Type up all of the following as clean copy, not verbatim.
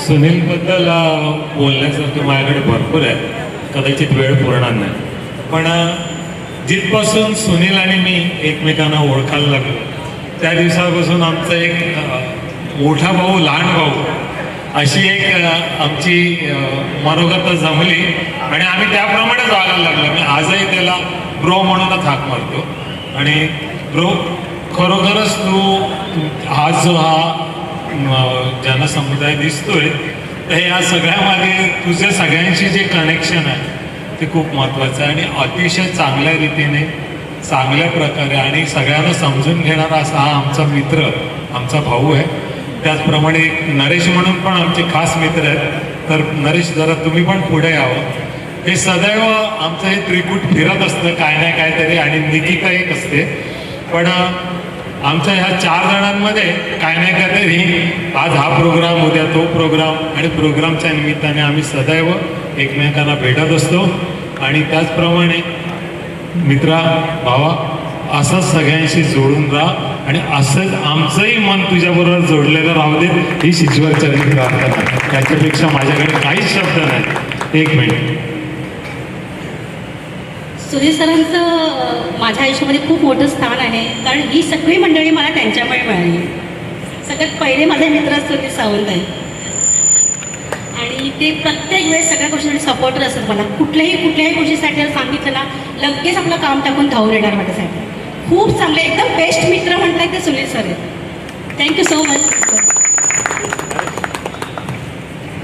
सुनीलबद्दल बोलण्यासारखं माझ्याकडे भरपूर आहे, कदाचित वेळ पुरणार नाही. पण जिथपासून सुनील आणि मी एकमेकांना ओळखायला लागलो त्या दिवसापासून आमचा एक मोठा भाऊ लहान भाऊ अशी एक आमची मनोगत जमली आणि आम्ही त्याप्रमाणेच वागायला लागलो. मी आजही त्याला ब्रो म्हणूनच हाक मारतो. आणि ब्रो, खरोखरच हा जो जनसमुदाय दिसतोय तर या सगळ्यामागे तुझ्या सगळ्यांशी जे कनेक्शन आहे ते खूप महत्त्वाचं आहे आणि अतिशय चांगल्या रीतीने चांगल्या प्रकारे आणि सगळ्यांना समजून घेणारा असा हा आमचा मित्र, आमचा भाऊ आहे. त्याचप्रमाणे नरेश म्हणून पण आमचे खास मित्र आहेत. तर नरेश, जरा तुम्ही पण पुढे यावं. हे सदैव आमचं हे त्रिकूट फिरत असतं काय नाही काहीतरी, आणि निकिता एक असते. पण आमच्या ह्या 4 जणांमध्ये काय नाही काहीतरी, आज हा प्रोग्राम, उद्या तो प्रोग्राम, आणि प्रोग्रामच्या निमित्ताने आम्ही सदैव एकमेकांना भेटत असतो. आणि त्याचप्रमाणे मित्रा, भावा, असंच सगळ्यांशी जोडून राहा आणि असंच आमचंही मन तुझ्याबरोबर जोडलेलं राहू दे, ही ईश्वरचरणी प्रार्थना. त्याच्यापेक्षा माझ्याकडे काहीच शब्द नाही. एक मिनिट. सुनील सरांचं माझ्या आयुष्यामध्ये खूप मोठं स्थान आहे, कारण ही सगळी मंडळी मला त्यांच्यामुळे मिळाली. सगळ्यात पहिले माझे मित्र सुनील सावंत आहे आणि ते प्रत्येक वेळेस सगळ्या गोष्टींसाठी सपोर्टर असतात. मला कुठल्याही गोष्टीसाठी जर सांगितलं ना, लगेच आपलं काम टाकून धावून येणार माझ्यासाठी. खूप चांगले, एकदम बेस्ट मित्र म्हणतात ते सुनील सर आहेत. Thank you so much.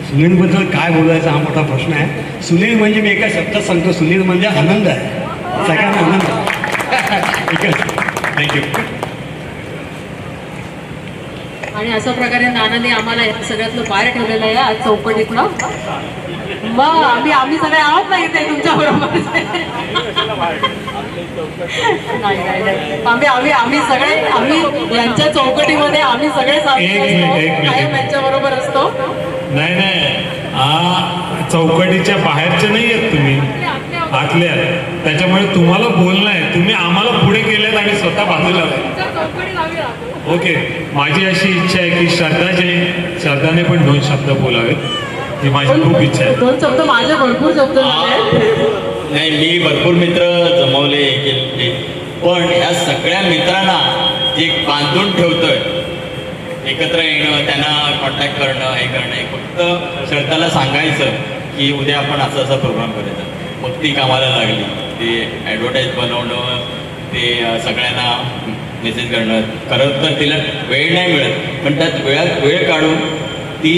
सुनीलबद्दल काय बोलायचा हा मोठा प्रश्न आहे. सुनील म्हणजे मी एका शब्दात सांगतो, सुनील म्हणजे आनंद आहे, सगळ्यांना आनंद आहे. थँक्यू. आणि अशा प्रकारे नानाने आम्हाला या सगळ्यातलं बाहेर ठेवलेलं आहे आज चौकटीतलं. मग आम्ही सगळे आहोत ना इथे तुमच्या बरोबर. आम्ही सगळे यांच्या चौकटीमध्ये आम्ही सगळे कायम यांच्या बरोबर असतो. नाही नाही, चौकटीच्या बाहेरचे नाही आहेत तुम्ही, आतले आहेत. त्याच्यामुळे तुम्हाला बोलणं आहे, तुम्ही आम्हाला पुढे केलेत आणि स्वतः बाजूला. ओके, माझी अशी इच्छा आहे की श्रद्धाने पण 2 शब्द बोलावेत, ही माझी खूप इच्छा आहे. 2 शब्द माझे भरपूर शब्द नाही, मी भरपूर मित्र जमवले केले, पण ह्या सगळ्या मित्रांना जे बांधून ठेवतोय, एकत्र येणं, त्यांना कॉन्टॅक्ट करणं, हे करणं, हे फक्त श्रद्धाला सांगायचं की उद्या आपण असा प्रोग्राम करायचा. मग ती कामाला लागली. ते ॲडव्हर्टाईज बनवणं, ते सगळ्यांना मेसेज करणं. खरं तर तिला वेळ नाही मिळत, पण त्यात वेळ काढून ती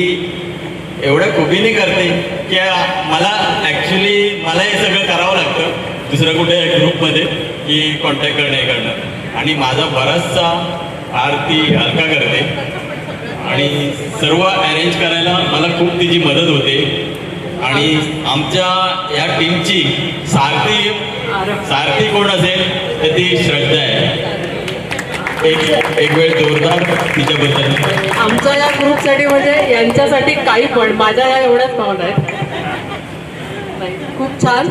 एवढ्या खुबीने करते की मला हे सगळं करावं लागतं दुसरं कुठे ग्रुपमध्ये की कॉन्टॅक्ट करणं, हे करणं. आणि माझा बराचसा आरती हलका करते आणि सर्व अरेंज करायला मला खूप तिची मदत होते. आणि आमच्या या टीमची सारथी कोण असेल तर ती श्रद्धा आहे. एक वेळ जोरदार तिच्याबद्दल. आमच्या या ग्रुपसाठी म्हणजे यांच्यासाठी काही पण माझ्या या एवढ्याच भावना आहेत. खूप छान.